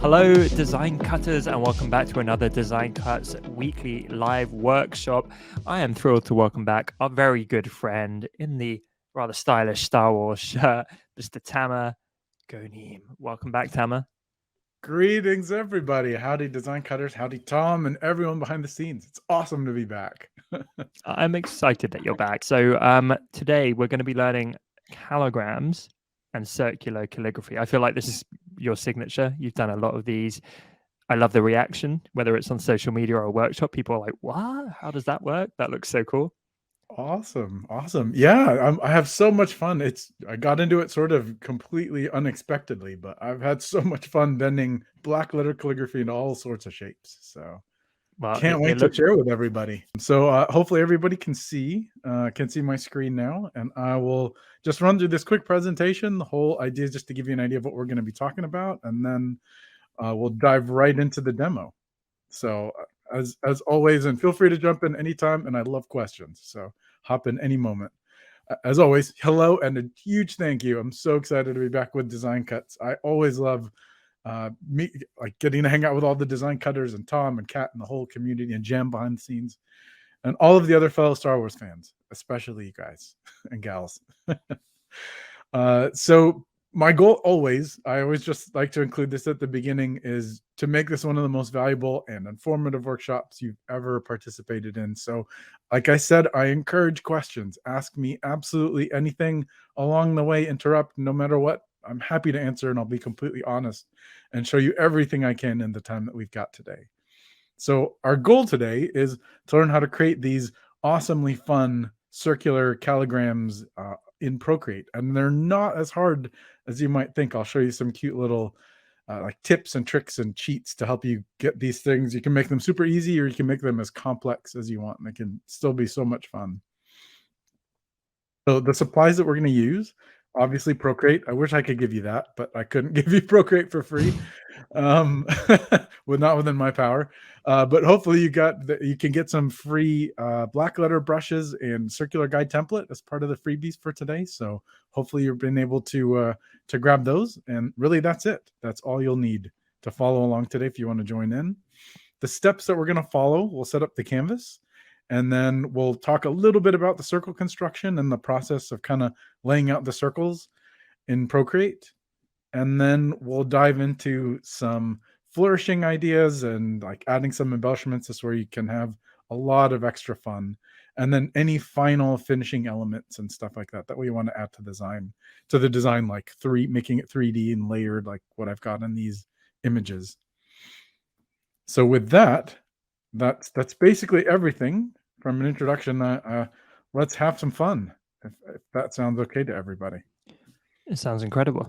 Hello, design cutters, and welcome back to another Design Cuts weekly live workshop. I am thrilled to welcome back our very good friend in the rather stylish Star Wars shirt, Mr. Tamer Ghoneim. Welcome back, Tamer. Greetings, everybody. Howdy, design cutters. Howdy, Tom, and everyone behind the scenes. It's awesome to be back. I'm excited that you're back. So today we're going to be learning calligrams and circular calligraphy. I feel like this is your signature. You've done a lot of these. I love the reaction, whether it's on social media or a workshop. People are like, what? How does that work? That looks so cool. Awesome. Yeah, I have so much fun. I got into it sort of completely unexpectedly, but I've had so much fun bending black letter calligraphy into all sorts of shapes. So Well, can't wait to share with everybody. So hopefully everybody can see my screen now, and I will just run through this quick presentation. The whole idea is just to give you an idea of what we're going to be talking about, and then we'll dive right into the demo. So as always, and feel free to jump in anytime, and I love questions, so hop in any moment. As always, hello and a huge thank you. I'm so excited to be back with Design Cuts. I always love getting to hang out with all the design cutters and Tom and Kat and the whole community and Jam behind the scenes and all of the other fellow Star Wars fans, especially you guys and gals. So my goal always, I always just like to include this at the beginning, is to make this one of the most valuable and informative workshops you've ever participated in. So like I said, I encourage questions. Ask me absolutely anything along the way, interrupt no matter what. I'm happy to answer, and I'll be completely honest and show you everything I can in the time that we've got today. So our goal today is to learn how to create these awesomely fun circular calligrams in Procreate, and they're not as hard as you might think. I'll show you some cute little like tips and tricks and cheats to help you get these things. You can make them super easy, or you can make them as complex as you want, and they can still be so much fun. So the supplies that we're going to use, obviously Procreate. I wish I could give you that, but I couldn't give you Procreate for free. Not within my power. But hopefully you can get some free black letter brushes and circular guide template as part of the freebies for today. So hopefully you've been able to grab those. And really, that's it. That's all you'll need to follow along today if you want to join in. The steps that we're going to follow, we'll set up the canvas, and then we'll talk a little bit about the circle construction and the process of kind of laying out the circles in Procreate. And then we'll dive into some flourishing ideas and like adding some embellishments. This is where you can have a lot of extra fun. And then any final finishing elements and stuff like that we want to add to the design, like making it 3D and layered, like what I've got in these images. So with that's basically everything from an introduction. Let's have some fun, if that sounds okay to everybody. It sounds incredible.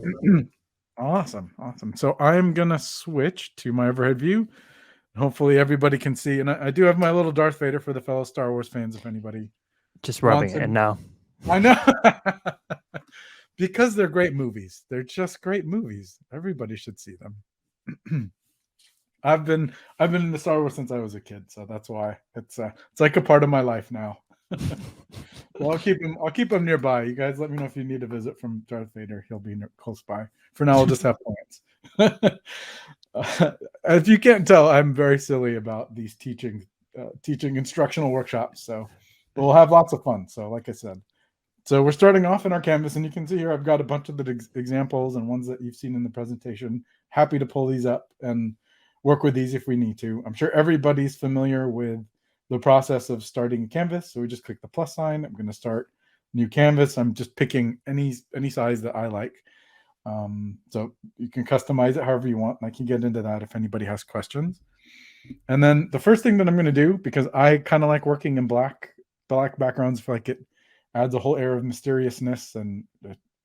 Awesome. So I'm going to switch to my overhead view. Hopefully everybody can see. And I do have my little Darth Vader for the fellow Star Wars fans, if anybody just rubbing it in now. I know. Because they're great movies. They're just great movies. Everybody should see them. I've been in the Star Wars since I was a kid, so that's why it's like a part of my life now. Well, I'll keep him nearby. You guys let me know if you need a visit from Darth Vader. He'll be close by. For now, I'll just have plans. If you can't tell, I'm very silly about these teaching instructional workshops. So we'll have lots of fun. So like I said, so we're starting off in our canvas, and you can see here I've got a bunch of the examples and ones that you've seen in the presentation. Happy to pull these up and work with these if we need to. I'm sure everybody's familiar with the process of starting a canvas. So we just click the plus sign. I'm going to start new canvas. I'm just picking any size that I like. So you can customize it however you want. And I can get into that if anybody has questions. And then the first thing that I'm going to do, because I kind of like working in black backgrounds, feel like it adds a whole air of mysteriousness and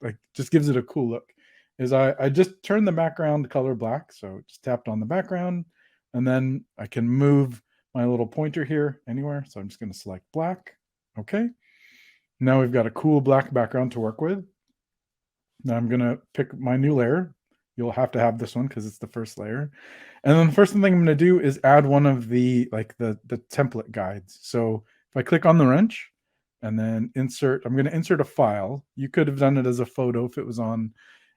like just gives it a cool look, is I just turn the background color black. So just tapped on the background, and then I can move my little pointer here anywhere. So I'm just going to select black. Okay. Now we've got a cool black background to work with. Now I'm going to pick my new layer. You'll have to have this one because it's the first layer. And then the first thing I'm going to do is add one of the template guides. So if I click on the wrench and then insert, I'm going to insert a file. You could have done it as a photo if it was in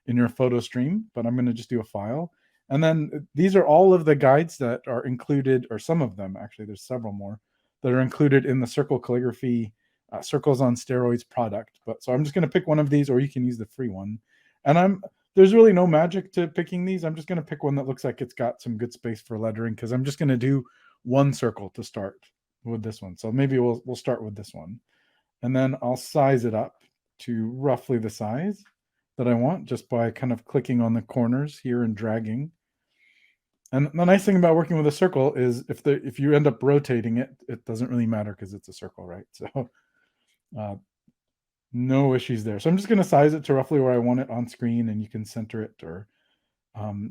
your photo stream, but I'm going to just do a file. And then these are all of the guides that are included, or some of them actually, there's several more that are included in the Circle Calligraphy Circles on Steroids product. But so I'm just going to pick one of these, or you can use the free one. And there's really no magic to picking these. I'm just going to pick one that looks like it's got some good space for lettering, because I'm just going to do one circle to start with this one. So maybe we'll start with this one. And then I'll size it up to roughly the size that I want, just by kind of clicking on the corners here and dragging. And the nice thing about working with a circle is if you end up rotating it, it doesn't really matter because it's a circle, right? So no issues there. So I'm just going to size it to roughly where I want it on screen, and you can center it, or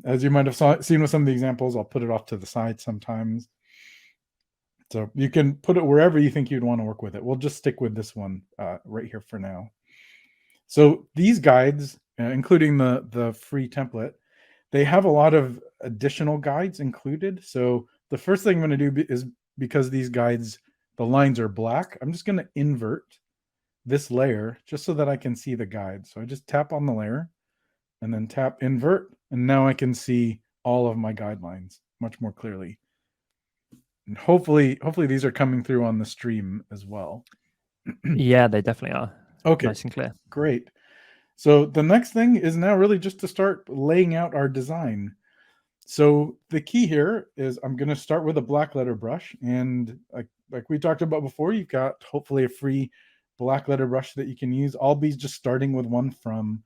as you might have seen with some of the examples, I'll put it off to the side sometimes. So you can put it wherever you think you'd want to work with it. We'll just stick with this one right here for now. So these guides, including the free template, they have a lot of additional guides included. So the first thing I'm going to do is, because these guides, the lines are black, I'm just going to invert this layer just so that I can see the guide. So I just tap on the layer and then tap invert, and now I can see all of my guidelines much more clearly. And hopefully these are coming through on the stream as well. Yeah, they definitely are. Okay, Nice and clear. Great. So the next thing is now really just to start laying out our design. So the key here is I'm going to start with a black letter brush, and like we talked about before, you've got hopefully a free black letter brush that you can use. I'll be just starting with one from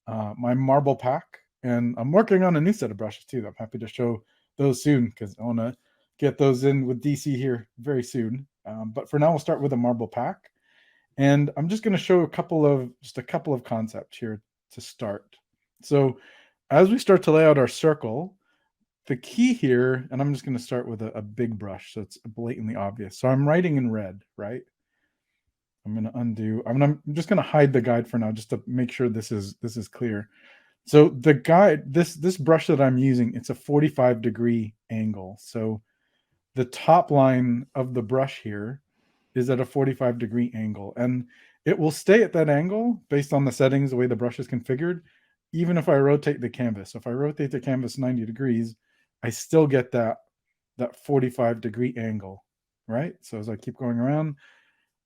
my marble pack, and I'm working on a new set of brushes too. I'm happy to show those soon, because I want to get those in with DC here very soon. But for now, we'll start with a marble pack. And I'm just going to show a couple of concepts here to start. So as we start to lay out our circle, the key here, and I'm just going to start with a big brush, so it's blatantly obvious. So I'm writing in red, right? I'm going to undo. I'm just going to hide the guide for now, just to make sure this is clear. So the guide, this brush that I'm using, it's a 45-degree angle. So the top line of the brush here is at a 45-degree angle, and it will stay at that angle based on the settings, the way the brush is configured, even if I rotate the canvas. So if I rotate the canvas 90 degrees, I still get that 45-degree angle, right? So as I keep going around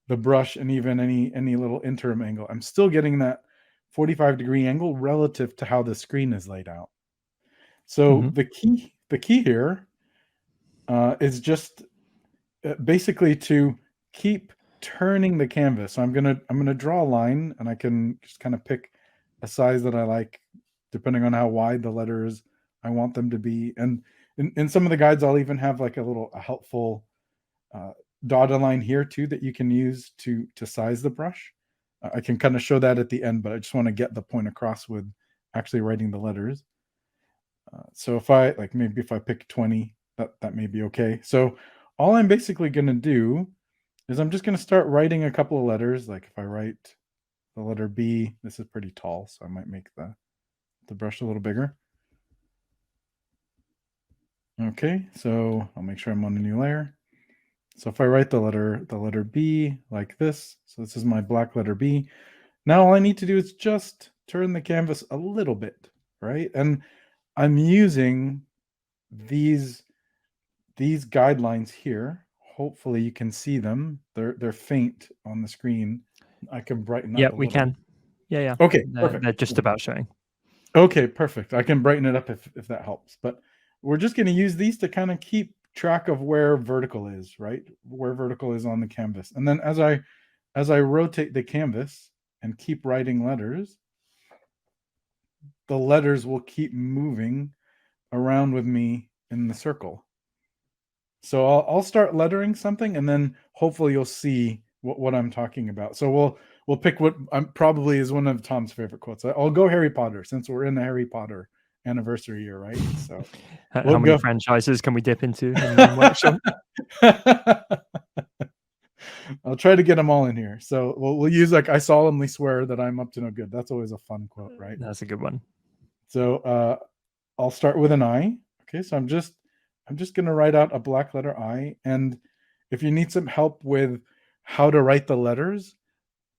the brush, and even any little interim angle, I'm still getting that 45-degree angle relative to how the screen is laid out. So the key here is just basically to keep turning the canvas. So I'm gonna draw a line, and I can just kind of pick a size that I like, depending on how wide the letters I want them to be. And in some of the guides, I'll even have like a helpful dotted line here too that you can use to size the brush. I can kind of show that at the end, but I just want to get the point across with actually writing the letters. So if I pick 20, that may be okay. So all I'm basically going to do is I'm just going to start writing a couple of letters. Like if I write the letter B, this is pretty tall, so I might make the brush a little bigger. Okay, so I'll make sure I'm on a new layer. So if I write the letter B like this, so this is my black letter B. Now all I need to do is just turn the canvas a little bit, right? And I'm using these guidelines here. Hopefully you can see them. They're faint on the screen. I can brighten up a little. Yeah, we can. Yeah. Okay, perfect. They're just about showing. Okay, perfect. I can brighten it up if that helps. But we're just going to use these to kind of keep track of where vertical is, right? Where vertical is on the canvas. And then as I rotate the canvas and keep writing letters, the letters will keep moving around with me in the circle. So I'll start lettering something, and then hopefully you'll see what I'm talking about. So we'll pick what probably is one of Tom's favorite quotes. I'll go Harry Potter, since we're in the Harry Potter anniversary year, right? So how many franchises can we dip into in one workshop? I'll try to get them all in here. So we'll use like, I solemnly swear that I'm up to no good. That's always a fun quote, right? That's a good one. So I'll start with an I. Okay, so I'm just going to write out a black letter I. And if you need some help with how to write the letters,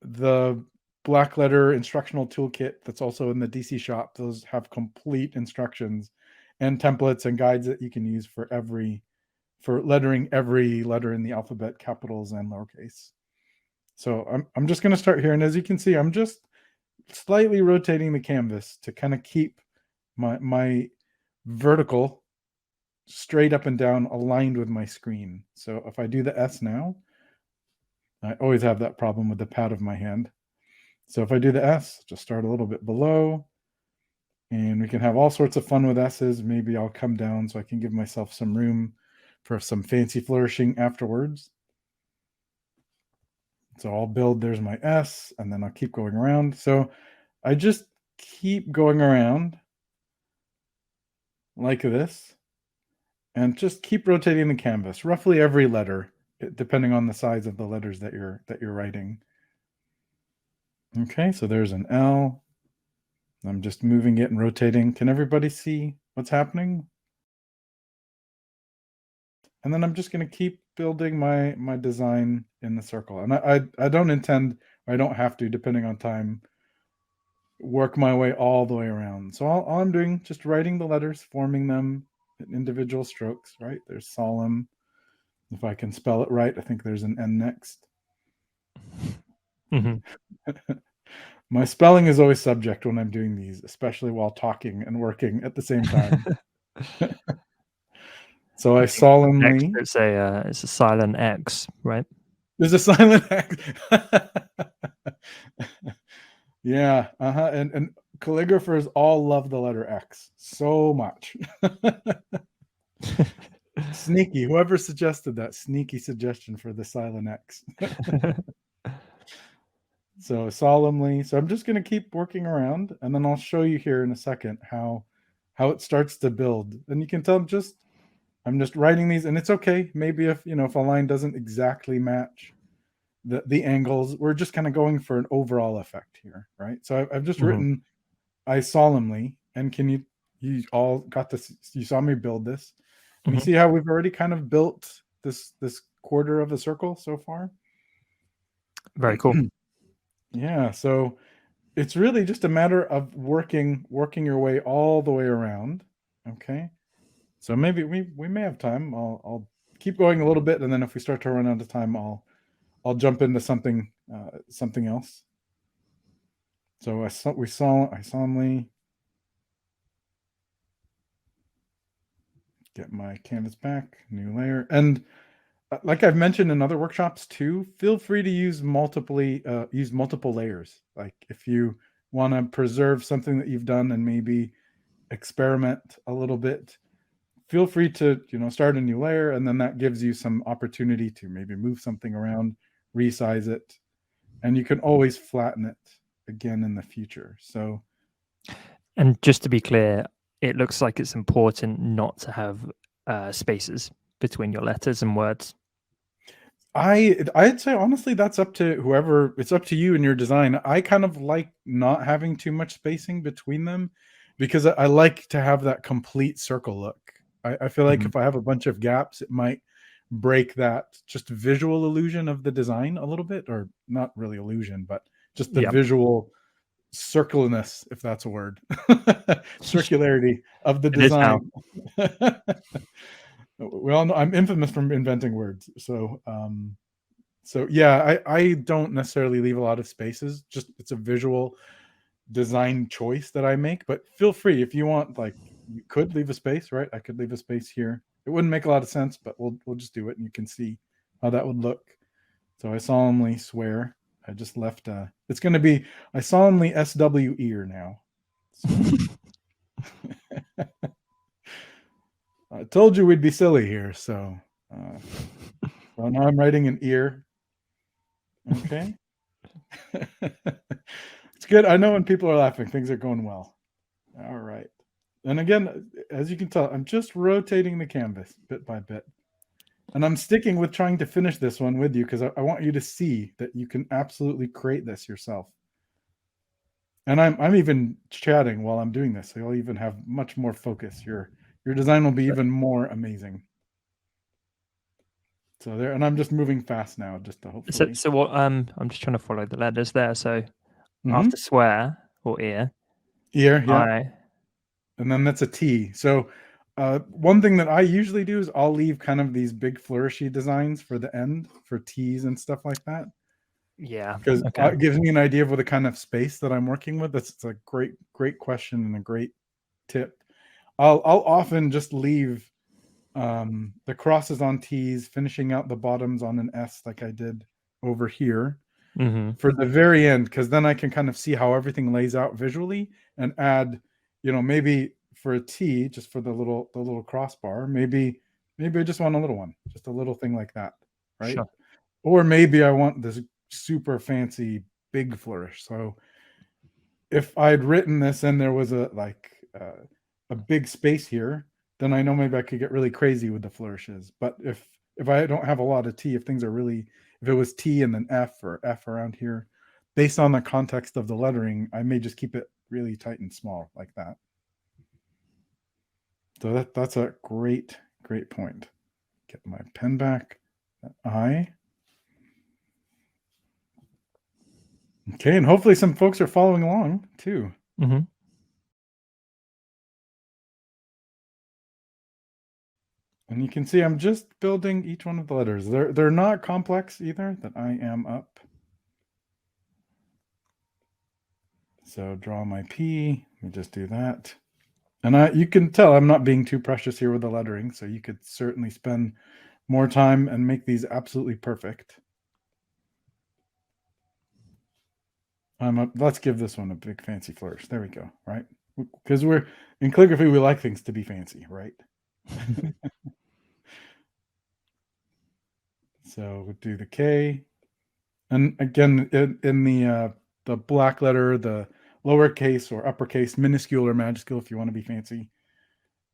the black letter instructional toolkit that's also in the DC shop, those have complete instructions. and templates and guides that you can use for lettering every letter in the alphabet, capitals and lowercase. So I'm just going to start here. And as you can see, I'm just slightly rotating the canvas to kind of keep my vertical straight up and down aligned with my screen. So if I do the S now, I always have that problem with the pad of my hand. So if I do the S, just start a little bit below, and we can have all sorts of fun with S's. Maybe I'll come down so I can give myself some room for some fancy flourishing afterwards. So I'll build, there's my S, and then I'll keep going around. So I just keep going around like this, and just keep rotating the canvas, roughly every letter, depending on the size of the letters that you're writing. Okay, so there's an L. I'm just moving it and rotating. Can everybody see what's happening? And then I'm just going to keep building my design in the circle. And I don't intend, I don't have to, depending on time, work my way all the way around. So all I'm doing, just writing the letters, forming them in individual strokes, right? There's solemn. If I can spell it right, I think there's an N next. My spelling is always subject when I'm doing these, especially while talking and working at the same time. So I solemnly. Next, it's a silent X, right? There's a silent X. Yeah, and calligraphers all love the letter X so much. Sneaky. Whoever suggested that sneaky suggestion for the silent X. So solemnly. So I'm just going to keep working around, and then I'll show you here in a second how it starts to build. And you can tell I'm just writing these, and it's okay. Maybe if a line doesn't exactly match the angles, we're just kind of going for an overall effect here, right? So I've just written I solemnly, and you all got this, you saw me build this, and you see how we've already kind of built this quarter of a circle so far. Very cool. Yeah, so it's really just a matter of working your way all the way around. Okay, so maybe we may have time. I'll keep going a little bit, and then if we start to run out of time, I'll jump into something else. So I solemnly get my canvas back, new layer, and like I've mentioned in other workshops too, feel free to use multiple layers. Like if you want to preserve something that you've done and maybe experiment a little bit, feel free to start a new layer, and then that gives you some opportunity to maybe move something around, resize it, and you can always flatten it again in the future. So, and just to be clear, it looks like it's important not to have spaces between your letters and words. I'd say honestly that's up to whoever. It's up to you and your design. I kind of like not having too much spacing between them, because I like to have that complete circle look. I feel like if I have a bunch of gaps, it might break that just visual illusion of the design a little bit, or not really illusion, but just the visual circleness, if that's a word. Circularity of the design. We all know I'm infamous from inventing words. So yeah, I don't necessarily leave a lot of spaces. Just it's a visual design choice that I make. But feel free if you want. Like you could leave a space, right? I could leave a space here. It wouldn't make a lot of sense, but we'll just do it, and you can see how that would look. So I solemnly swear. I just left. It's going to be I solemnly SW ear now. So. I told you we'd be silly here, so well, now I'm writing an ear. Okay. It's good. I know when people are laughing, things are going well. All right. And again, as you can tell, I'm just rotating the canvas bit by bit. And I'm sticking with trying to finish this one with you because I want you to see that you can absolutely create this yourself. And I'm even chatting while I'm doing this, so you'll even have much more focus. Your design will be even more amazing. So there, and I'm just moving fast now, just to hopefully. So what? I'm just trying to follow the letters there. So after swear or ear, yeah, and then that's a T. So One thing that I usually do is I'll leave kind of these big flourishy designs for the end for T's and stuff like that. Yeah. Because Okay. it gives me an idea of what the kind of space that I'm working with. That's a great question and a great tip. I'll often just leave the crosses on T's, finishing out the bottoms on an S like I did over here for the very end, because then I can kind of see how everything lays out visually and add, maybe for a T, just for the little crossbar, maybe I just want a little one, just a little thing like that, right? Sure. Or maybe I want this super fancy big flourish. So if I'd written this and there was a big space here, then I know maybe I could get really crazy with the flourishes. But if I don't have a lot of T, if it was T and then F or F around here, based on the context of the lettering, I may just keep it really tight and small like that. So that's a great point. Get my pen back. I. Okay, and hopefully some folks are following along too. Mm-hmm. And you can see I'm just building each one of the letters. They're not complex either that I am up. So draw my P. Let me just do that. And you can tell I'm not being too precious here with the lettering, so you could certainly spend more time and make these absolutely perfect. Let's give this one a big fancy flourish. There we go, right? Because we're in calligraphy, we like things to be fancy, right? So we'll do the K. And again, in the black letter, the lowercase or uppercase, minuscule or majuscule, if you want to be fancy.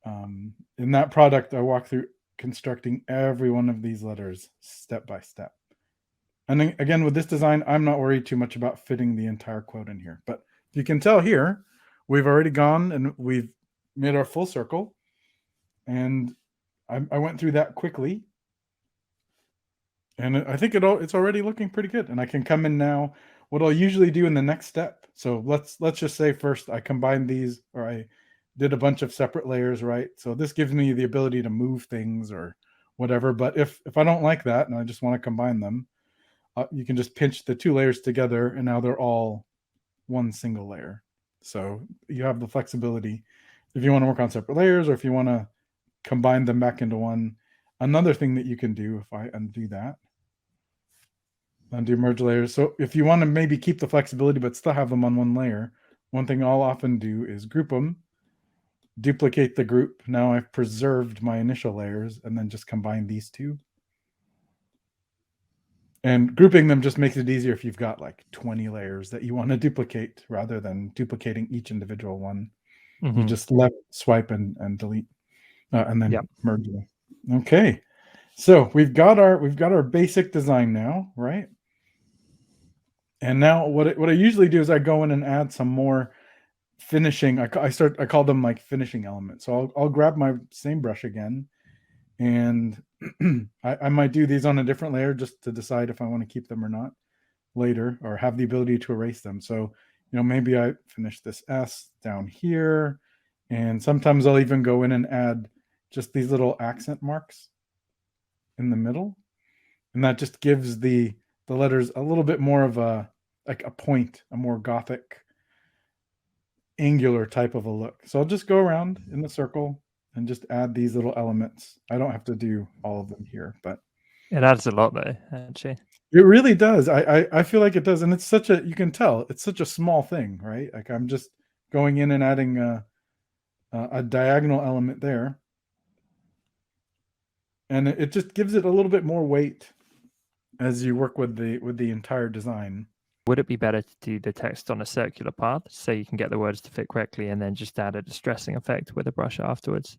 In that product, I walk through constructing every one of these letters step by step. And then, again, with this design, I'm not worried too much about fitting the entire quote in here. But you can tell here, we've already gone and we've made our full circle. And I went through that quickly. And I think it's already looking pretty good. And I can come in now. What I'll usually do in the next step. So let's just say first I combined these, or I did a bunch of separate layers, right? So this gives me the ability to move things or whatever. But if I don't like that and I just want to combine them, you can just pinch the two layers together and now they're all one single layer. So you have the flexibility if you want to work on separate layers or if you want to combine them back into one. Another thing that you can do, if I undo that, undo merge layers. So if you want to maybe keep the flexibility but still have them on one layer, one thing I'll often do is group them, duplicate the group. Now I've preserved my initial layers and then just combine these two. And grouping them just makes it easier if you've got like 20 layers that you want to duplicate rather than duplicating each individual one. You just left swipe and delete and then merge them. Okay. So we've got our basic design now, right? And now what I usually do is I go in and add some more finishing. I call them like finishing elements. So I'll grab my same brush again, and I might do these on a different layer just to decide if I want to keep them or not later, or have the ability to erase them. So maybe I finish this S down here, and sometimes I'll even go in and add just these little accent marks in the middle, and that just gives the letters a little bit more of a point, a more Gothic, angular type of a look. So I'll just go around in the circle and just add these little elements. I don't have to do all of them here, but it adds a lot though, actually. It really does. I feel like it does, and it's you can tell it's such a small thing, right? Like I'm just going in and adding a diagonal element there, and it just gives it a little bit more weight as you work with the entire design. Would it be better to do the text on a circular path so you can get the words to fit correctly and then just add a distressing effect with a brush afterwards?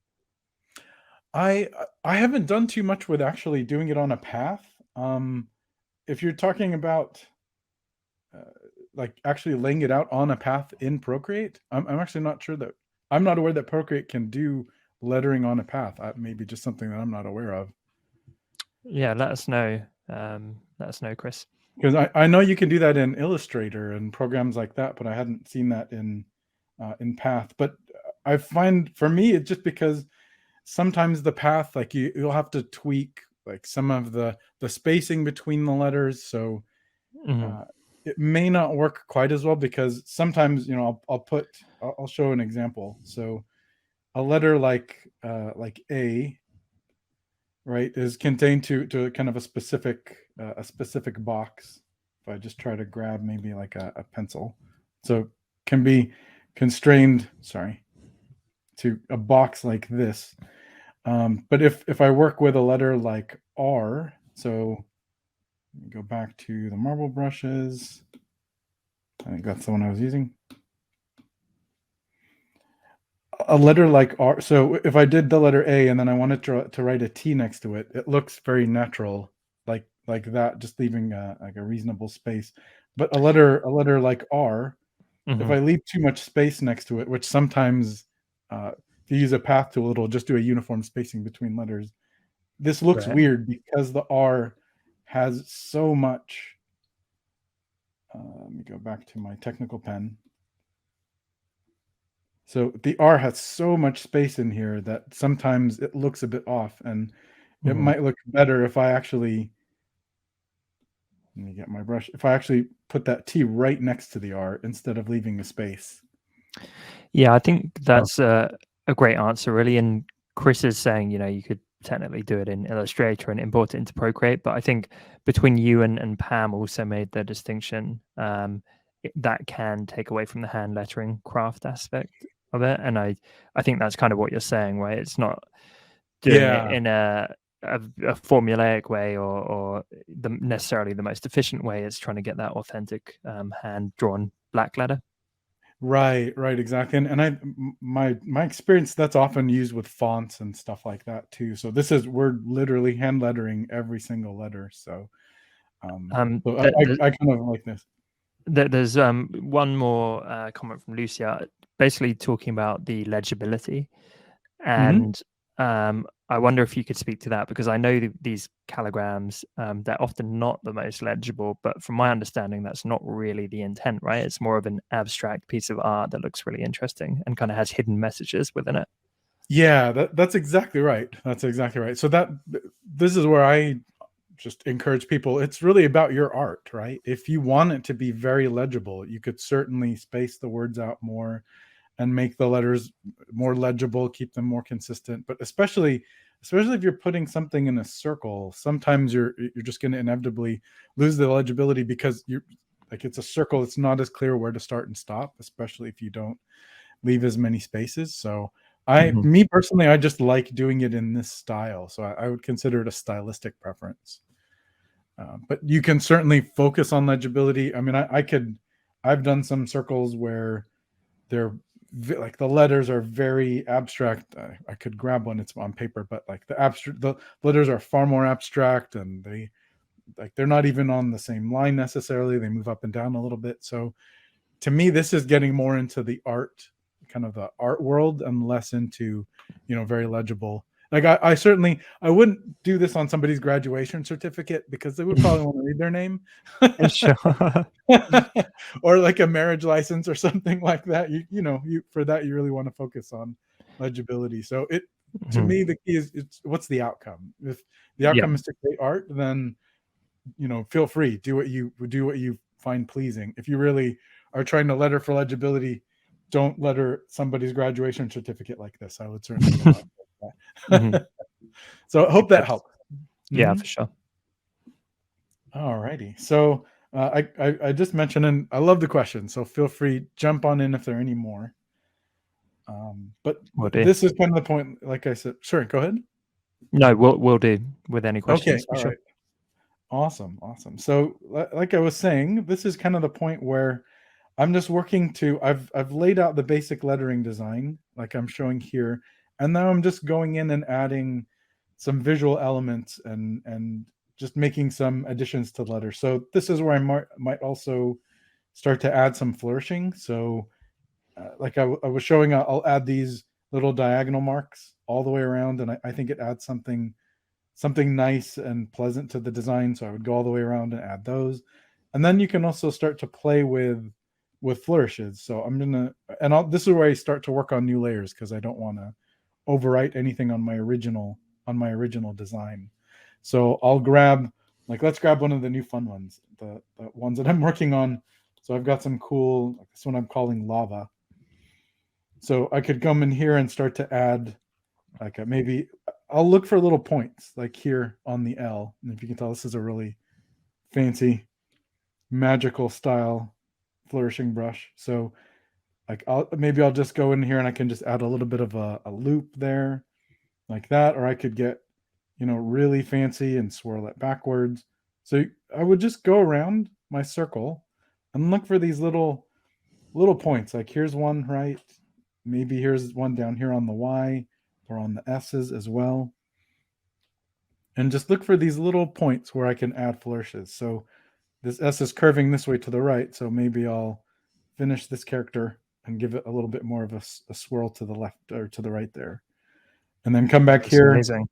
I haven't done too much with actually doing it on a path. If you're talking about like actually laying it out on a path in Procreate, I'm actually not sure that I'm not aware that Procreate can do lettering on a path. Maybe just something that I'm not aware of. Yeah, let us know. Chris. Because I know you can do that in Illustrator and programs like that, but I hadn't seen that in Path. But I find for me, it's just because sometimes the path, like you'll have to tweak like some of the spacing between the letters. So Mhm. it may not work quite as well, because sometimes, I'll show an example. So a letter like A, right, is contained to kind of a specific box. If I just try to grab maybe like a pencil, so can be constrained, sorry, to a box like this. But if I work with a letter like R, so let me go back to the marble brushes. I think that's the one I was using. A letter like R. So if I did the letter A and then I wanted to write a T next to it, it looks very natural, like that, just leaving like a reasonable space. But a letter like R, if Mhm. I leave too much space next to it, which sometimes, if you use a path tool, it'll just do a uniform spacing between letters. This looks Right. weird because the R has so much. Let me go back to my technical pen. So the R has so much space in here that sometimes it looks a bit off, and it Mhm. might look better if I actually, let me get my brush, if I actually put that T right next to the R instead of leaving a space. Yeah, I think Oh. that's a great answer, really. And Chris is saying, you could technically do it in Illustrator and import it into Procreate, but I think between you and Pam also made the distinction that can take away from the hand lettering craft aspect of it. And I think that's kind of what you're saying, right? It's not doing it Yeah, in a formulaic way or necessarily the most efficient way. It's trying to get that authentic hand drawn black letter. right, exactly. And my experience, that's often used with fonts and stuff like that too. So we're literally hand lettering every single letter. So so I kind of like this. There's one more comment from Lucia, basically talking about the legibility, Hmm. and I wonder if you could speak to that, because I know these calligrams, they're often not the most legible, but from my understanding, that's not really the intent, right? It's more of an abstract piece of art that looks really interesting and kind of has hidden messages within it. Yeah, that's exactly right. That's exactly right. So this is where I just encourage people. It's really about your art, right? If you want it to be very legible, you could certainly space the words out more and make the letters more legible, keep them more consistent. But especially if you're putting something in a circle, sometimes you're just going to inevitably lose the legibility, because you're like, it's a circle. It's not as clear where to start and stop, especially if you don't leave as many spaces. So Mhm. me personally, I just like doing it in this style. So I would consider it a stylistic preference. But you can certainly focus on legibility. I mean, I've done some circles where they're like the letters are very abstract. I could grab one; it's on paper, but like the letters are far more abstract, and they're not even on the same line necessarily. They move up and down a little bit. So to me, this is getting more into the art, kind of the art world, and less into, very legible. Like I certainly, I wouldn't do this on somebody's graduation certificate, because they would probably want to read their name. Sure. Or like a marriage license or something like that. You for that, you really want to focus on legibility. So to Mhm. me, the key is, it's what's the outcome. If the Yeah. outcome is to create art, then feel free, do what you find pleasing. If you really are trying to letter for legibility, don't letter somebody's graduation certificate like this. I would certainly not do Mhm. that. So I hope Makes that sense. helps. Yeah, Hmm. for sure. All righty. So I just mentioned, and I love the question, so feel free, jump on in if there are any more. But Will do. this is kind of the point. Like I said, sure, go ahead. No, we'll do with any Okay, questions for all sure. right. Awesome. So like I was saying, this is kind of the point where I'm just working to, I've laid out the basic lettering design like I'm showing here, and now I'm just going in and adding some visual elements, and just making some additions to the letter. So this is where I might also start to add some flourishing. So like I was showing, I'll add these little diagonal marks all the way around, and I think it adds something nice and pleasant to the design. So I would go all the way around and add those. And then you can also start to play with flourishes. So I'm gonna, this is where I start to work on new layers, because I don't want to overwrite anything on my original design. So I'll grab, like, let's grab one of the new fun ones, the ones that I'm working on. So I've got some cool, like this one I'm calling lava. So I could come in here and start to add, like, maybe I'll look for little points like here on the L. And if you can tell, this is a really fancy magical style flourishing brush. So like I'll just go in here and I can just add a little bit of a loop there like that, or I could get, really fancy and swirl it backwards. So I would just go around my circle and look for these little points. Like here's one, right? Maybe here's one down here on the Y or on the S's as well. And just look for these little points where I can add flourishes. So this S is curving this way to the right. So maybe I'll finish this character and give it a little bit more of a swirl to the left or to the right there. And then come back here. Amazing.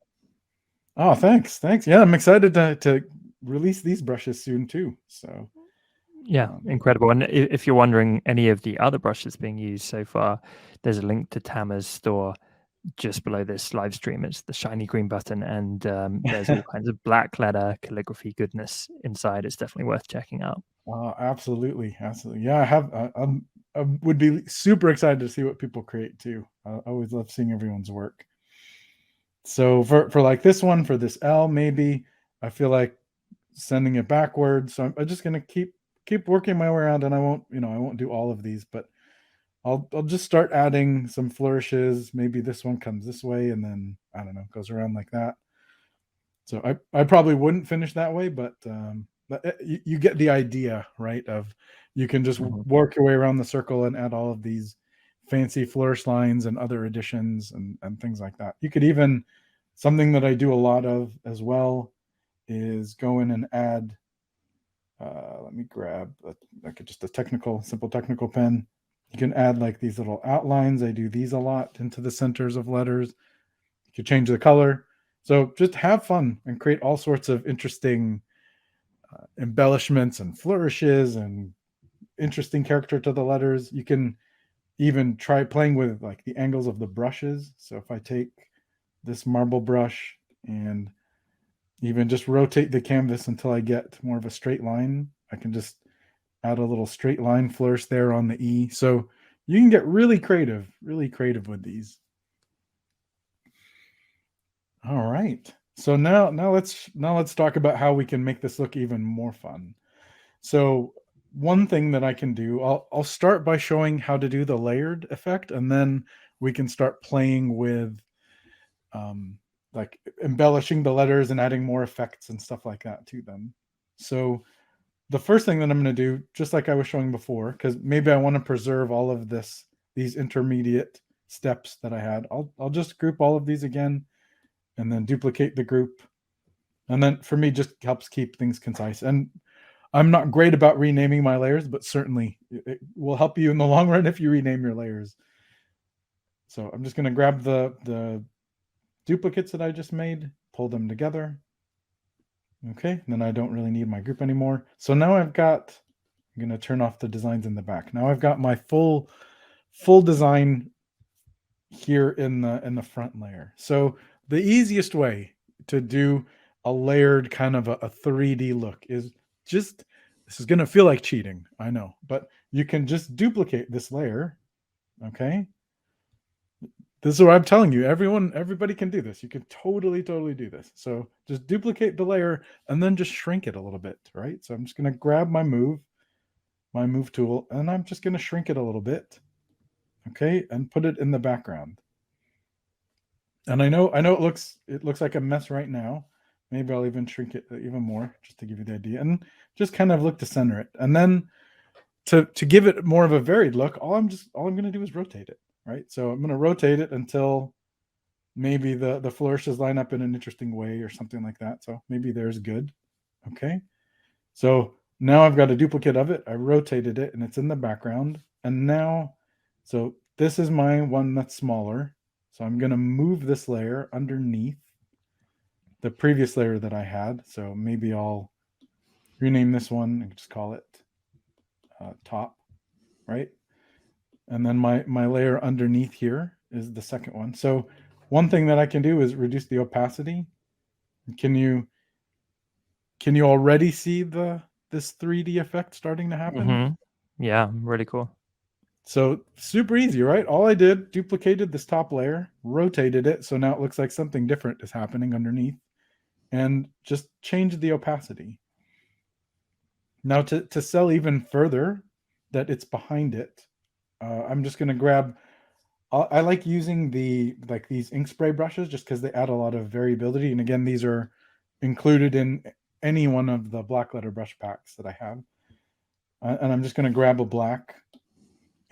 Oh, thanks. Yeah, I'm excited to release these brushes soon too. So yeah, incredible. And if you're wondering any of the other brushes being used so far, there's a link to Tamer's store just below this live stream. It's the shiny green button, and there's all kinds of black letter calligraphy goodness inside. It's definitely worth checking out. Absolutely. Yeah, I would be super excited to see what people create too. I always love seeing everyone's work. So for like this one, for this L, maybe I feel like sending it backwards. So I'm just gonna keep working my way around, and I won't do all of these, but I'll just start adding some flourishes. Maybe this one comes this way, and then I don't know, goes around like that. So I probably wouldn't finish that way, but you get the idea, right? Of you can just work your way around the circle and add all of these fancy flourish lines and other additions and things like that. You could even, something that I do a lot of as well is go in and add, let me grab just a simple technical pen. You can add like these little outlines. I do these a lot into the centers of letters. You can change the color. So just have fun and create all sorts of interesting embellishments and flourishes and interesting character to the letters. You can even try playing with like the angles of the brushes. So if I take this marble brush and even just rotate the canvas until I get more of a straight line, I can just add a little straight line flourish there on the E. So you can get really creative with these. All right. So now let's talk about how we can make this look even more fun. So one thing that I can do, I'll start by showing how to do the layered effect, and then we can start playing with like embellishing the letters and adding more effects and stuff like that to them. So the first thing that I'm going to do, just like I was showing before, because maybe I want to preserve all of these intermediate steps that I had, I'll just group all of these again and then duplicate the group. And then for me, just helps keep things concise. And I'm not great about renaming my layers, but certainly it will help you in the long run if you rename your layers. So I'm just going to grab the duplicates that I just made, pull them together. Okay, and then I don't really need my group anymore. So now I'm going to turn off the designs in the back. Now I've got my full design here in the front layer. So the easiest way to do a layered kind of a 3D look is just, this is going to feel like cheating, I know, but you can just duplicate this layer. Okay. This is what I'm telling you. Everybody can do this. You can totally do this. So just duplicate the layer and then just shrink it a little bit, right? So I'm just going to grab my move tool, and I'm just going to shrink it a little bit. Okay. And put it in the background. And I know it looks like a mess right now. Maybe I'll even shrink it even more just to give you the idea, and just kind of look to center it. And then to give it more of a varied look, all I'm going to do is rotate it, right? So I'm going to rotate it until maybe the flourishes line up in an interesting way or something like that. So maybe there's good. Okay. So now I've got a duplicate of it. I rotated it and it's in the background. And now, so this is my one that's smaller. So I'm going to move this layer underneath the previous layer that I had. So maybe I'll rename this one and just call it top, right? And then my layer underneath here is the second one. So one thing that I can do is reduce the opacity. Can you already see this 3D effect starting to happen? Yeah, really cool. So super easy, right? All I did, duplicated this top layer, rotated it, so now it looks like something different is happening underneath, and just changed the opacity. Now to sell even further that it's behind it, I'm just going to grab. I like using these ink spray brushes just because they add a lot of variability. And again, these are included in any one of the black letter brush packs that I have. And I'm just going to grab a black,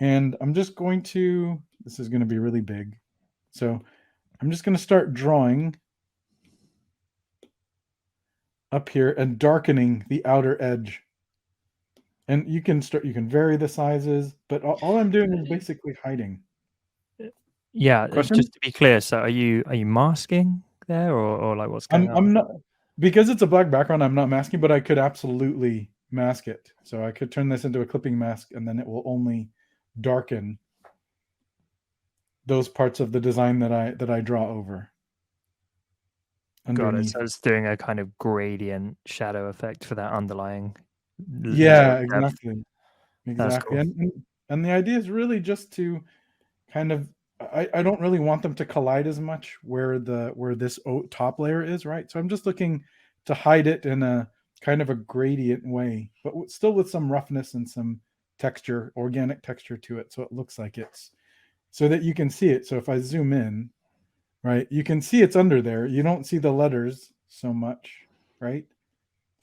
and I'm just going to. This is going to be really big, so I'm just going to start drawing up here and darkening the outer edge. And you can vary the sizes, but all I'm doing is basically hiding. Yeah, Question? just to be clear, so are you masking there, or like what's going on? I'm not, because it's a black background, I'm not masking, but I could absolutely mask it. So I could turn this into a clipping mask, and then it will only darken those parts of the design that I draw over Got it. underneath. So it's doing a kind of gradient shadow effect for that underlying Yeah, depth. exactly. That's Exactly. cool. And the idea is really just to kind of, I don't really want them to collide as much where this top layer is, right? So I'm just looking to hide it in a kind of a gradient way, but still with some roughness and some texture, organic texture to it, so it looks like it's, so that you can see it. So if I zoom in, right, you can see it's under there. You don't see the letters so much, right?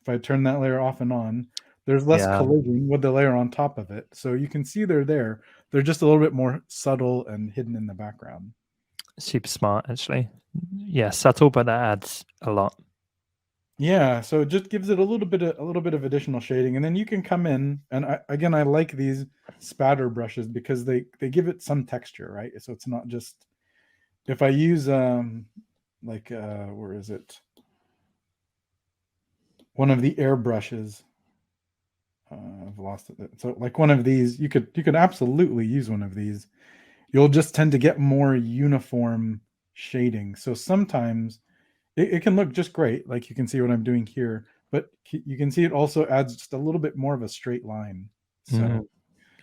If I turn that layer off and on, there's less Yeah, collision with the layer on top of it. So you can see they're there. They're just a little bit more subtle and hidden in the background. super smart actually. Yeah, subtle, but that adds a lot. Yeah, so it just gives it a little bit of additional shading, and then you can come in, and I like these spatter brushes because they give it some texture, right? So it's not just, if I use where is it? One of the air brushes. I've lost it. So like one of these, you could absolutely use one of these. You'll just tend to get more uniform shading. So sometimes it can look just great, like you can see what I'm doing here, but you can see it also adds just a little bit more of a straight line. So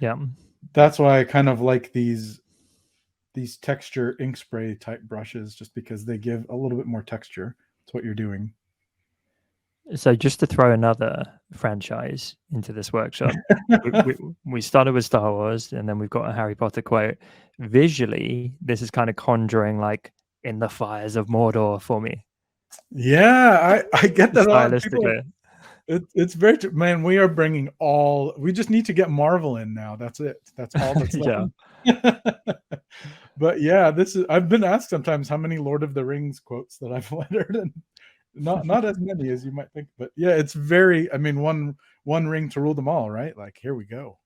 Yeah, that's why I kind of like these texture ink spray type brushes, just because they give a little bit more texture to what you're doing. so just to throw another franchise into this workshop, we started with Star Wars, and then we've got a Harry Potter quote. Visually, this is kind of conjuring like in the fires of Mordor for me. Yeah, I get that a lot. People, Stylistically. it's very, man, we are bringing all, we just need to get Marvel in now. That's it. That's all that's left. Yeah. But yeah, I've been asked sometimes how many Lord of the Rings quotes that I've lettered, and not as many as you might think. But yeah, it's very, I mean, one ring to rule them all, right? Like, here we go.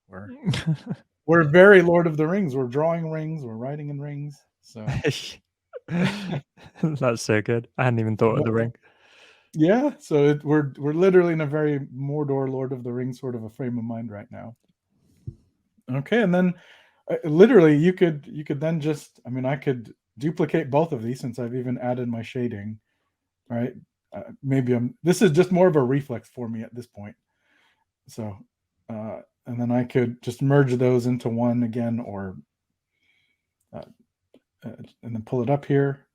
We're very Lord of the Rings. We're drawing rings, we're writing in rings. So That's so good. I hadn't even thought of the ring. yeah, so we're literally in a very Mordor, Lord of the Rings sort of a frame of mind right now. Okay, and then literally you could then just, I mean, I could duplicate both of these since I've even added my shading, right? Maybe this is just more of a reflex for me at this point. So and then I could just merge those into one again, or and then pull it up here.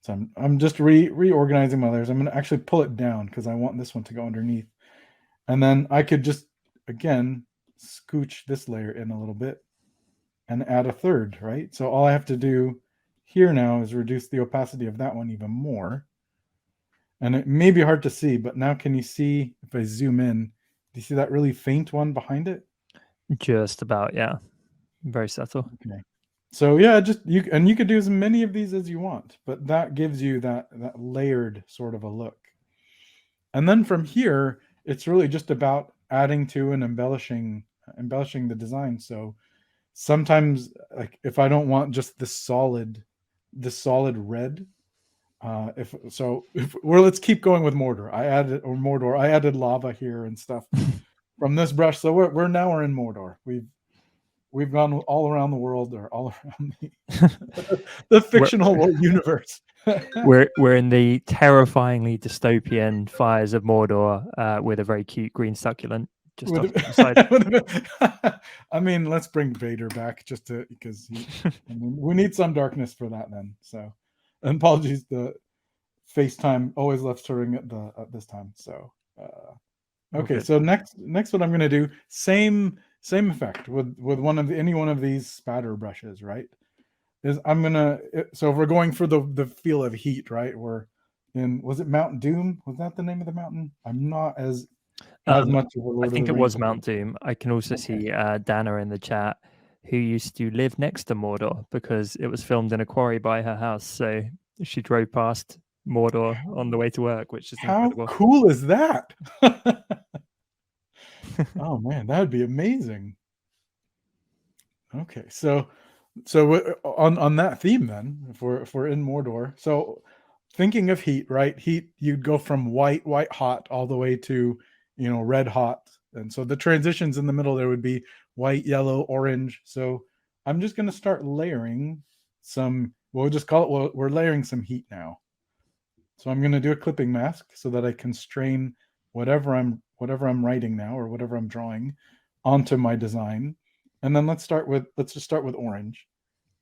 So I'm just reorganizing my layers. I'm going to actually pull it down because I want this one to go underneath. And then I could just, again, scooch this layer in a little bit and add a third, right? So all I have to do here now is reduce the opacity of that one even more. And it may be hard to see, but now can you see, if I zoom in, do you see that really faint one behind it? Just about, yeah. Very subtle. Okay. So yeah, just you could do as many of these as you want, but that gives you that layered sort of a look. And then from here, it's really just about adding to and embellishing the design. So sometimes, like, if I don't want just the solid red, let's keep going with Mordor. I added lava here and stuff from this brush. So we're in Mordor. we've gone all around the world, or all around the fictional universe. We're in the terrifyingly dystopian fires of Mordor with a very cute green succulent just off to the side. I mean, let's bring Vader back just because we need some darkness for that then. So, and apologies, the FaceTime always left to ring at this time. So, okay. So next what I'm going to do, same effect with any one of these spatter brushes, right? Is I'm gonna, so if we're going for the feel of heat, right? We're in, was it Mount Doom? Was that the name of the mountain? I'm not as much of a Lord of the Rings. I think it was Mount Doom. I can also see Dana in the chat, who used to live next to Mordor because it was filmed in a quarry by her house. So she drove past Mordor on the way to work, which is incredible. How cool is that? Oh man, that would be amazing. Okay, so on that theme then, if we're in Mordor, so thinking of heat, right? Heat, you'd go from white hot all the way to, red hot, and so the transitions in the middle there would be white, yellow, orange. So I'm just going to start layering some, we'll just call it, well, we're layering some heat now. So I'm going to do a clipping mask so that I constrain whatever I'm writing now, or whatever I'm drawing, onto my design. And then let's just start with orange.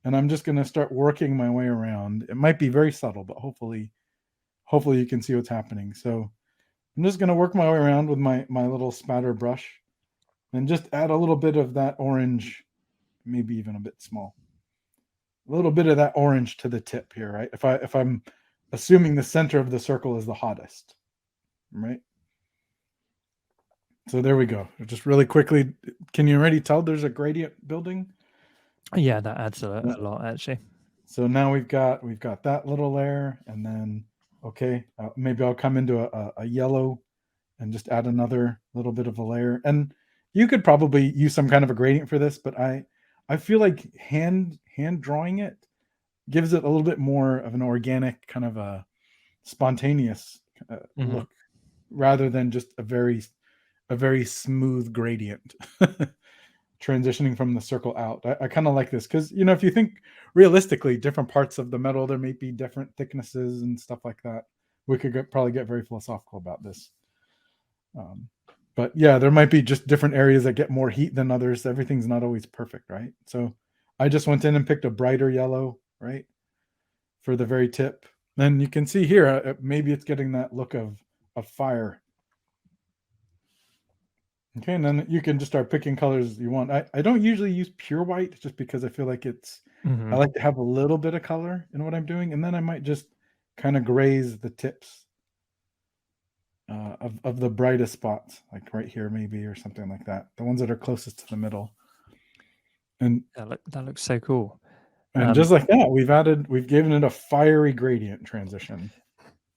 And I'm just going to start working my way around. It might be very subtle, but hopefully you can see what's happening. So I'm just going to work my way around with my little spatter brush and just add a little bit of that orange, maybe even a bit small. A little bit of that orange to the tip here, right? If I'm assuming the center of the circle is the hottest, right? So there we go. Just really quickly, can you already tell there's a gradient building? Yeah, that adds a lot actually. So now we've got that little layer, and then maybe I'll come into a yellow and just add another little bit of a layer. And you could probably use some kind of a gradient for this, but I feel like hand drawing it gives it a little bit more of an organic, kind of a spontaneous look, rather than just a very smooth gradient transitioning from the circle out. I kind of like this because, if you think realistically, different parts of the metal, there may be different thicknesses and stuff like that. We could probably get very philosophical about this. But yeah, there might be just different areas that get more heat than others. Everything's not always perfect, right? So I just went in and picked a brighter yellow, right, for the very tip. And you can see here, maybe it's getting that look of fire. Okay, and then you can just start picking colors you want. I don't usually use pure white just because I feel like I like to have a little bit of color in what I'm doing, and then I might just kind of graze the tips of the brightest spots, like right here maybe, or something like that. The ones that are closest to the middle. And that looks so cool. And just like that, we've given it a fiery gradient transition.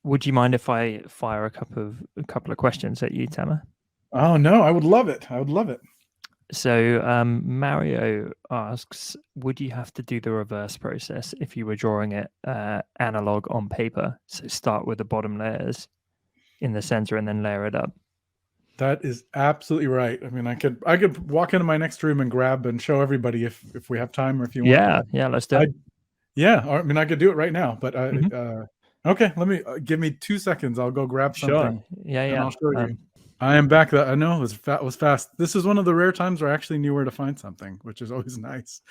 Would you mind if I fire a couple of questions at you, Tamer? Oh no, I would love it. So Mario asks, would you have to do the reverse process if you were drawing it analog on paper? So start with the bottom layers in the center and then layer it up. That is absolutely right. I mean, I could walk into my next room and grab and show everybody if we have time, or if you want. Yeah, let's do it. I mean, I could do it right now, but okay, let me give me 2 seconds. I'll go grab something. Sure. Yeah. And I'll show you. I am back. I know it was fast. This is one of the rare times where I actually knew where to find something, which is always nice.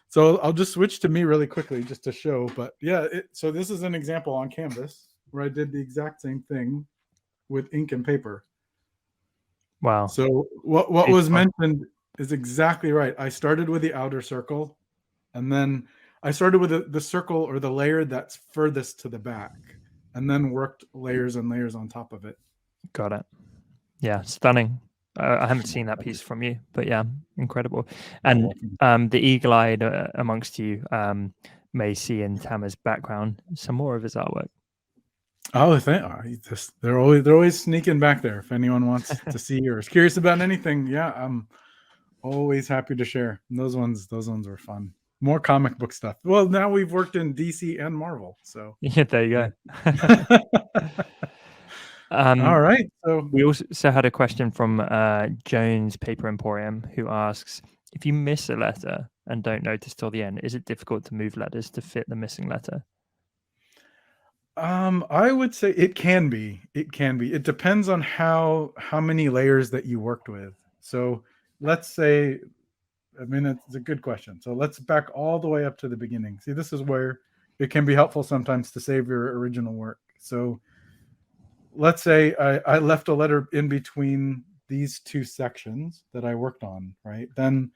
So I'll just switch to me really quickly just to show. But yeah, so this is an example on canvas where I did the exact same thing with ink and paper. Wow. So what was mentioned is exactly right. I started with the outer circle, and then I started with the circle or the layer that's furthest to the back, and then worked layers and layers on top of it. Got it. Yeah, stunning. I haven't seen that piece from you, but yeah, incredible. And the eagle-eyed amongst you may see in Tamer's background some more of his artwork. Oh, they're always sneaking back there. If anyone wants to see or is curious about anything, yeah, I'm always happy to share. And those ones were fun. More comic book stuff. Well, now we've worked in DC and Marvel, so yeah, there you go. All right. So We also had a question from Jones Paper Emporium, who asks, if you miss a letter and don't notice till the end, is it difficult to move letters to fit the missing letter? I would say it can be. It can be. It depends on how many layers that you worked with. So let's say, I mean, it's a good question. So let's back all the way up to the beginning. See, this is where it can be helpful sometimes to save your original work. So let's say I left a letter in between these two sections that I worked on, right? Then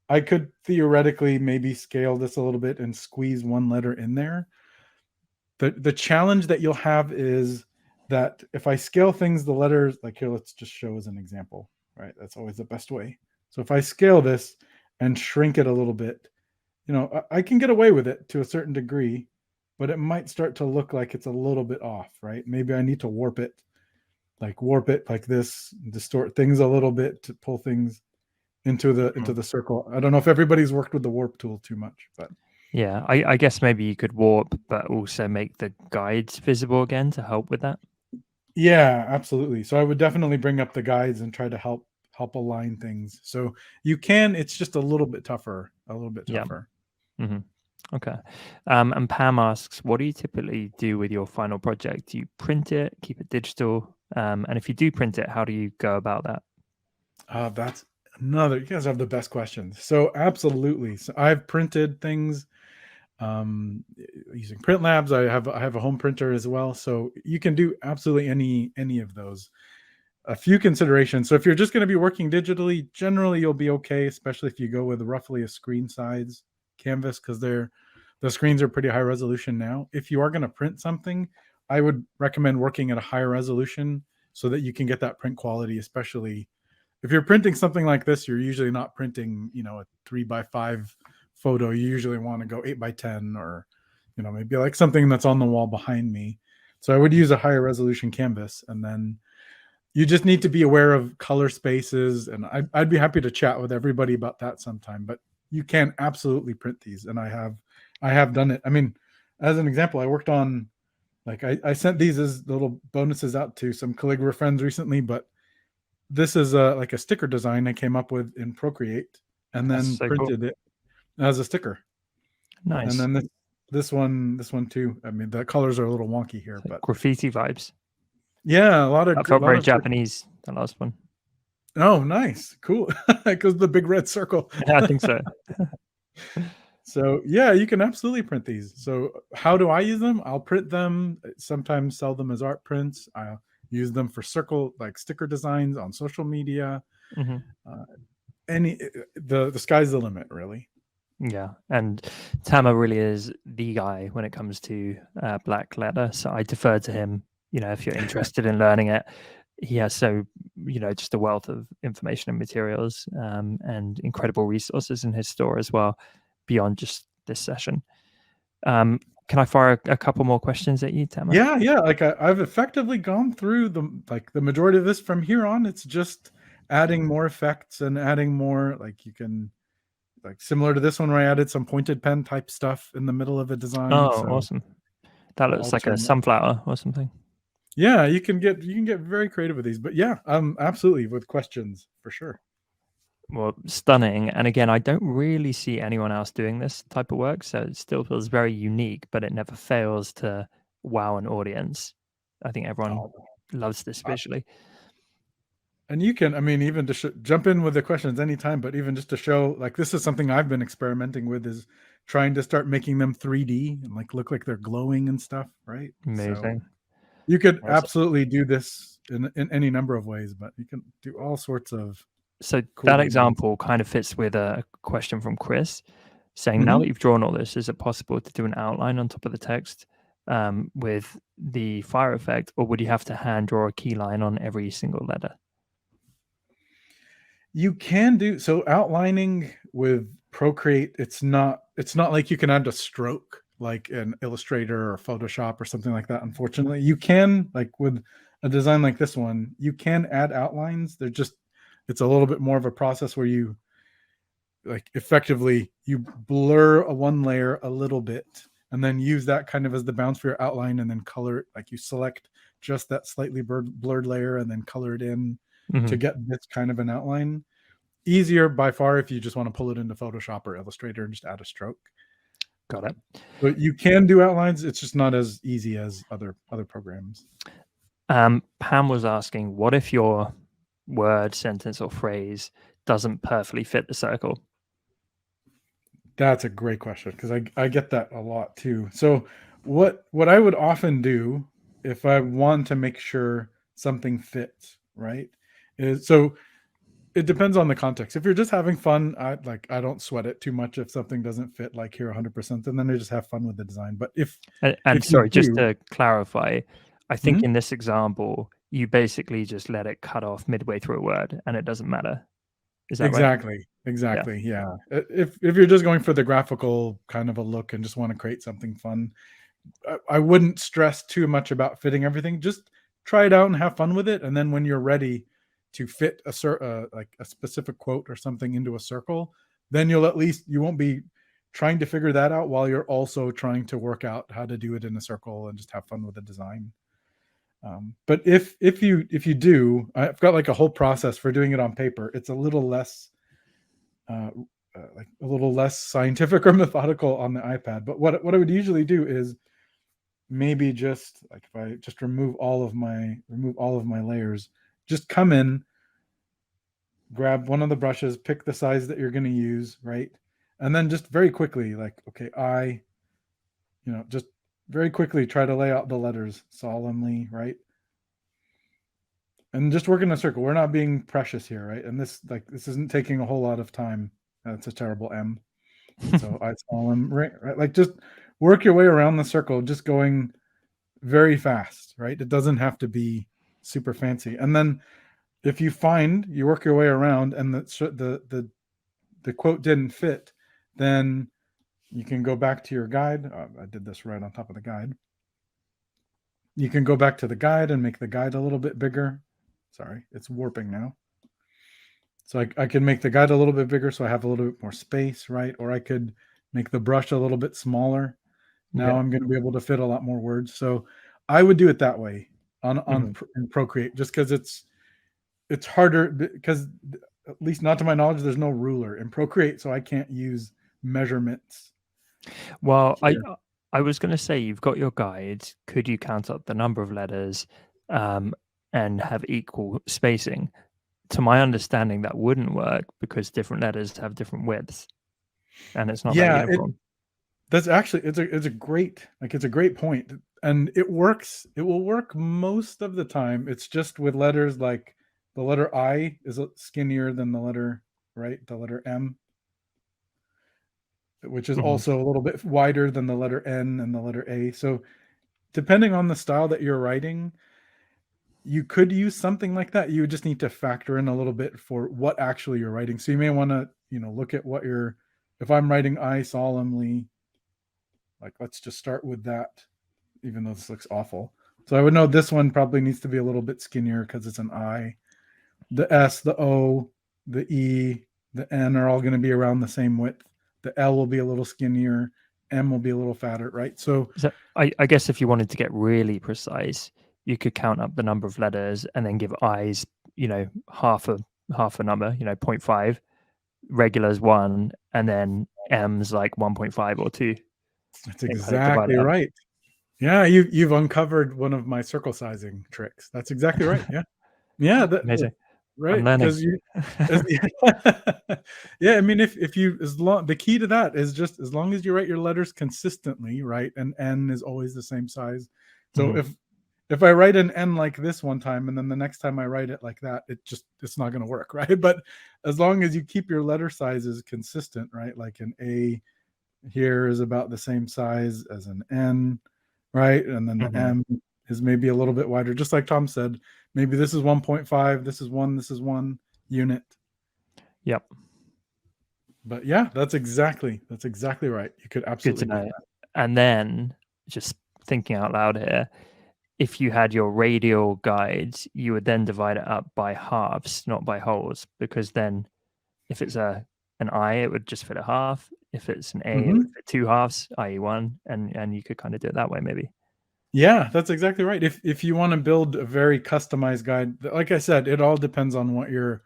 I could theoretically maybe scale this a little bit and squeeze one letter in there. The challenge that you'll have is that if I scale things, the letters, like here, let's just show as an example, right? That's always the best way. So if I scale this and shrink it a little bit, I can get away with it to a certain degree, but it might start to look like it's a little bit off, right? Maybe I need to warp it like this, distort things a little bit to pull things into the circle. I don't know if everybody's worked with the warp tool too much, but Yeah, I guess maybe you could warp, but also make the guides visible again to help with that. yeah, absolutely. So I would definitely bring up the guides and try to help align things. So you can, it's just a little bit tougher, Yeah. Okay. And Pam asks, what do you typically do with your final project? Do you print it, keep it digital? And if you do print it, how do you go about that? That's you guys have the best questions. So absolutely. So I've printed things using print labs. I have a home printer as well. So you can do absolutely any of those. A few considerations. So if you're just going to be working digitally, generally you'll be okay, especially if you go with roughly a screen size canvas, because the screens are pretty high resolution now. If you are going to print something, I would recommend working at a higher resolution so that you can get that print quality, especially if you're printing something like this. You're usually not printing, a 3x5 photo. You usually want to go 8x10, or, maybe like something that's on the wall behind me. So I would use a higher resolution canvas, and then you just need to be aware of color spaces. And I'd be happy to chat with everybody about that sometime, but you can absolutely print these. And I have done it. I mean, as an example, I worked on, like, I sent these as little bonuses out to some calligrapher friends recently, but this is like a sticker design I came up with in Procreate and That's then so cool. printed it as a sticker. And Nice. then this one too. I mean, the colors are a little wonky here, It's like but graffiti vibes. yeah, a lot That felt lot very of Japanese, the last one. oh, nice, cool, because the big red circle. Yeah, I think so. So yeah, you can absolutely print these. So how do I use them? I'll print them, sometimes sell them as art prints. I'll use them for circle, like sticker designs on social media. Hmm. Uh, the sky's the limit, really. Yeah, and Tamer really is the guy when it comes to black letter. So I defer to him. If you're interested in learning it, he has just a wealth of information and materials, and incredible resources in his store as well, beyond just this session. Can I fire a couple more questions at you, Tamer? Yeah. Like I've effectively gone through the majority of this. From here on, it's just adding more effects and adding more, like, you can, like, similar to this one where I added some pointed pen type stuff in the middle of a design. Oh, So awesome. That looks like a alternate. sunflower or something. Yeah, you can get very creative with these. But yeah, absolutely, with questions for sure. Well, stunning. And again, I don't really see anyone else doing this type of work. So it still feels very unique, but it never fails to wow an audience. I think everyone Oh, loves this visually. and you can, I mean, even to jump in with the questions anytime, but even just to show, like, this is something I've been experimenting with, is trying to start making them 3D and like look like they're glowing and stuff, right? So Amazing. you could Awesome. absolutely do this in any number of ways, but you can do all sorts of So cool that designs. example kind of fits with a question from Chris saying, now Mhm. that you've drawn all this, is it possible to do an outline on top of the text with the fire effect, or would you have to hand draw a key line on every single letter? You can do so. Outlining with Procreate, it's not like you can add a stroke like in Illustrator or Photoshop or something like that. Unfortunately, you can, like with a design like this one, you can add outlines. It's a little bit more of a process where you, like, effectively you blur a one layer a little bit and then use that kind of as the bounce for your outline, and then color it, like you select just that slightly blurred layer and then color it in to Mhm. get this kind of an outline. Easier by far if you just want to pull it into Photoshop or Illustrator and just add a stroke. Got it. But you can do outlines. It's just not as easy as other programs. Pam was asking, what if your word, sentence, or phrase doesn't perfectly fit the circle? That's a great question because I get that a lot too. So what I would often do if I want to make sure something fits, right, is so it depends on the context. If you're just having fun, I don't sweat it too much if something doesn't fit like here 100%, and then I just have fun with the design. But And if you sorry, just do, to clarify, I think Mhm. in this example, you basically just let it cut off midway through a word and it doesn't matter. Is that right? Yeah. Exactly, yeah. If you're just going for the graphical kind of a look and just want to create something fun, I wouldn't stress too much about fitting everything. Just try it out and have fun with it, and then when you're ready to fit like a specific quote or something into a circle, then you won't be trying to figure that out while you're also trying to work out how to do it in a circle and just have fun with the design. But if you do, I've got like a whole process for doing it on paper. It's a little less uh, like a little less scientific or methodical on the iPad. But what I would usually do is maybe just like if I just remove all of my layers, just come in, grab one of the brushes, pick the size that you're going to use, right? And then just very quickly, like, okay, just very quickly try to lay out the letters solemnly, right? And just work in a circle. We're not being precious here, right? And this isn't taking a whole lot of time. That's a terrible M. So I solemn, right? Like just work your way around the circle, just going very fast, right? It doesn't have to be super fancy. And then if you find you work your way around and the quote didn't fit, then you can go back to your guide. I did this right on top of the guide. You can go back to the guide and make the guide a little bit bigger. Sorry, it's warping now. So I can make the guide a little bit bigger so I have a little bit more space, right? Or I could make the brush a little bit smaller. Now Yeah. I'm going to be able to fit a lot more words. So I would do it that way Mhm. in Procreate, just because it's harder, because at least not to my knowledge, there's no ruler in Procreate, so I can't use measurements. Well, Here. I was going to say you've got your guide. Could you count up the number of letters um, and have equal spacing? To my understanding, that wouldn't work because different letters have different widths, and it's not that Yeah, uniform. that's actually it's a great point, and it works. It will work most of the time. It's just with letters like the letter I is skinnier than the letter, right, the letter M, which is Mhm. also a little bit wider than the letter N and the letter A. So depending on the style that you're writing, you could use something like that. You would just need to factor in a little bit for what actually you're writing. So you may want to, look at what you're, if I'm writing I solemnly, like let's just start with that, even though this looks awful. So I would know this one probably needs to be a little bit skinnier because it's an I. The S, the O, the E, the N are all going to be around the same width. The L will be a little skinnier. M will be a little fatter, right? So So I guess if you wanted to get really precise, you could count up the number of letters and then give I's, half a number, 0.5, regulars 1, and then M's like 1.5 or 2, that's and kind of divide exactly it up. right. Yeah, you've uncovered one of my circle sizing tricks. That's exactly right. Yeah. Yeah, Amazing. I'm right, learning. because you as yeah, I mean, if you as long the key to that is just as long as you write your letters consistently, right, and N is always the same size. So Mhm. if I write an N like this one time and then the next time I write it like that, it's not going to work, right? But as long as you keep your letter sizes consistent, right, like an A here is about the same size as an N, right? And then the Mhm. M is maybe a little bit wider. Just like Tom said, maybe this is 1.5, this is 1 unit. Yep. But yeah, that's exactly right. You could Good to absolutely do know. that. And then just thinking out loud here, if you had your radial guides, you would then divide it up by halves, not by wholes, because then if it's an I, it would just fit a half. If it's an A, it would Mhm. fit two halves, i.e. one, and you could kind of do it that way maybe. Yeah, that's exactly right. If you want to build a very customized guide, like I said, it all depends on what your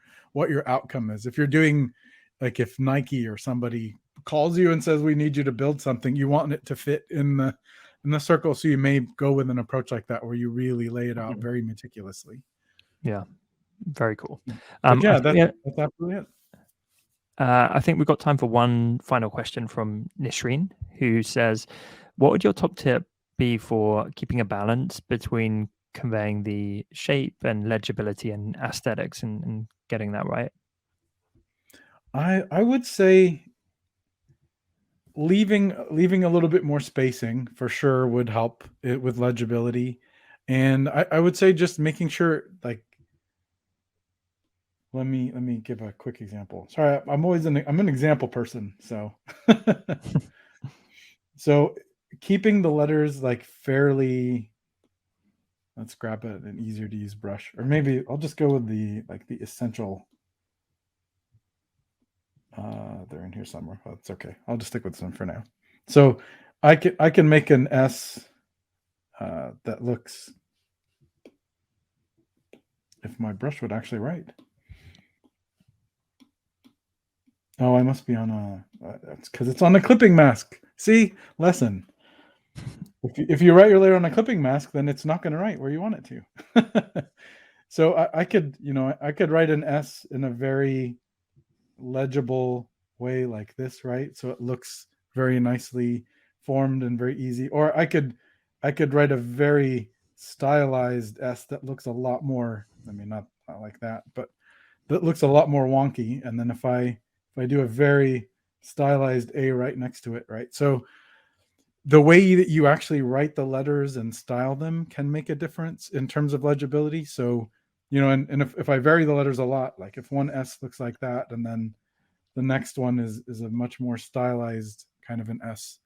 outcome is. If you're doing, like, if Nike or somebody calls you and says we need you to build something, you want it to fit in the circle, so you may go with an approach like that where you really lay it out Mhm. very meticulously. Yeah, very cool. But I yeah, think, that's absolutely it. I think we've got time for one final question from Nishreen, who says, what would your top tip be for keeping a balance between conveying the shape and legibility and aesthetics and getting that right? I would say leaving a little bit more spacing for sure would help it with legibility. And I would say just making sure, like, let me give a quick example. Sorry, I'm an example person. So so keeping the letters like fairly, let's grab an easier to use brush, or maybe I'll just go with the essential. They're in here somewhere. Oh, it's okay. I'll just stick with this one for now. So I can make an S that looks, if my brush would actually write. Oh, I must be on a. That's because it's on a clipping mask. See, lesson. If you write your layer on a clipping mask, then it's not going to write where you want it to. So I could, I could write an S in a very legible way like this, right? So it looks very nicely formed and very easy. Or I could write a very stylized S that looks a lot more, I mean, not like that, but that looks a lot more wonky. And then if I do a very stylized A right next to it, right? So the way that you actually write the letters and style them can make a difference in terms of legibility. So, and if I vary the letters a lot, like if one S looks like that, and then the next one is a much more stylized kind of an S,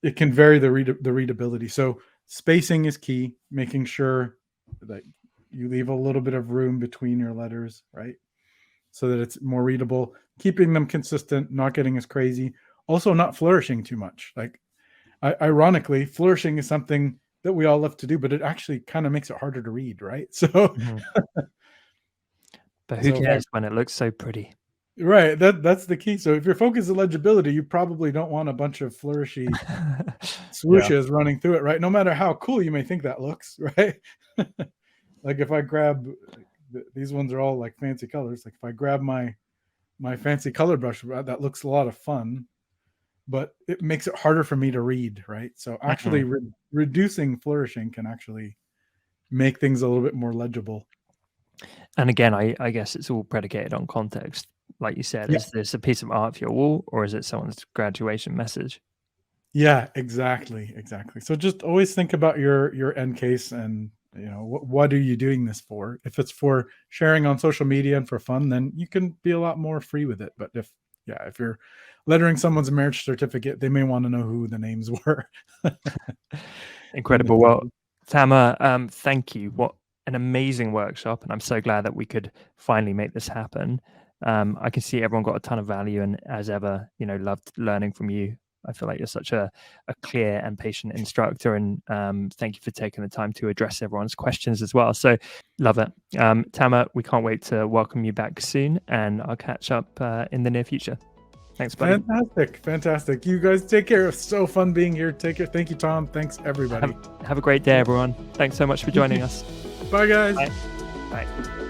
it can vary the readability. So spacing is key, making sure that you leave a little bit of room between your letters, right? So that it's more readable, keeping them consistent, not getting as crazy. Also, not flourishing too much. Like, ironically, flourishing is something that we all love to do, but it actually kind of makes it harder to read, right? So, Mhm. But who so cares when it looks so pretty? right, that's the key. So if your focus is legibility, you probably don't want a bunch of flourishy Yeah. swooshes running through it, right? No matter how cool you may think that looks, right? Like if I grab, these ones are all like fancy colors. Like if I grab my fancy color brush, that looks a lot of fun, but it makes it harder for me to read, right? So actually Mhm. reducing flourishing can actually make things a little bit more legible. And again, I guess it's all predicated on context. Like you said, Yeah. is this a piece of art for your wall or is it someone's graduation message? Yeah, exactly. So just always think about your end case, and what are you doing this for? If it's for sharing on social media and for fun, then you can be a lot more free with it. But if you're lettering someone's marriage certificate, they may want to know who the names were in the Incredible. Well, future. Tamer, thank you. What an amazing workshop. And I'm so glad that we could finally make this happen. I can see everyone got a ton of value and as ever, loved learning from you. I feel like you're such a clear and patient instructor. And thank you for taking the time to address everyone's questions as well. So love it. Tamer, we can't wait to welcome you back soon. And I'll catch up in the near future. Thanks, buddy. Fantastic. You guys take care. It's so fun being here. Take care. Thank you, Tom. Thanks, everybody. Have a great day, everyone. Thanks so much for joining us. Bye, guys. Bye. Bye.